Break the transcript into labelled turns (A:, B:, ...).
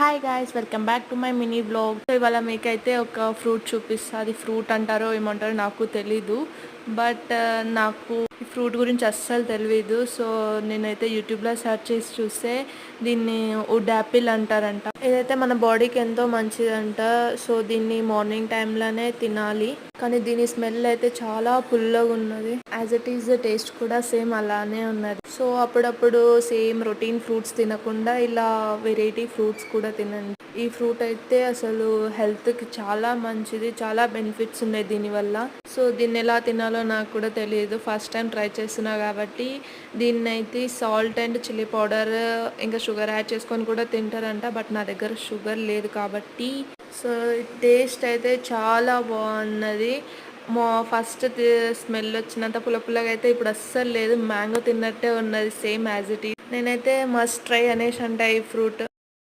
A: Hi guys, welcome back to my mini blog. So ఇవాళ మీకైతే ఒక ఫ్రూట్ చూపిస్తా. అది ఫ్రూట్ అంటారో ఏమంటారో నాకు తెలీదు, బట్ నాకు ఈ ఫ్రూట్ గురించి అస్సలు తెలియదు. సో నేనైతే యూట్యూబ్లో సెర్చ్ చేసి చూస్తే దీన్ని వుడ్ యాపిల్ అంటారంట. ఇదైతే మన బాడీకి ఎంతో మంచిదంట. సో దీన్ని మార్నింగ్ టైంలోనే తినాలి, కానీ దీని స్మెల్ అయితే చాలా పుల్లగా ఉన్నది. యాజ్ ఇట్ ఈస్ టేస్ట్ కూడా సేమ్ అలానే ఉన్నది. సో అప్పుడప్పుడు సేమ్ రొటీన్ ఫ్రూట్స్ తినకుండా ఇలా వెరైటీ ఫ్రూట్స్ కూడా తినండి. ఈ ఫ్రూట్ అయితే అసలు హెల్త్కి చాలా మంచిది, చాలా బెనిఫిట్స్ ఉన్నాయి దీనివల్ల. సో దీన్ని ఎలా తినాలో నాకు కూడా తెలియదు, ఫస్ట్ టైం ట్రై చేస్తున్నా కాబట్టి. దీన్ని అయితే సాల్ట్ అండ్ చిల్లీ పౌడర్ ఇంకా షుగర్ యాడ్ చేసుకొని కూడా తింటారంట, బట్ నా దగ్గర షుగర్ లేదు కాబట్టి. సో టేస్ట్ అయితే చాలా బాగున్నది. ఫస్ట్ స్మెల్ వచ్చినంత పుల్లగా అయితే ఇప్పుడు అస్సలు లేదు. మ్యాంగో తిన్నట్టే ఉన్నది, సేమ్ యాజ్ ఇట్ ఈజ్. నేనైతే మస్ట్ ట్రై అనేసి అంట ఈ ఫ్రూట్.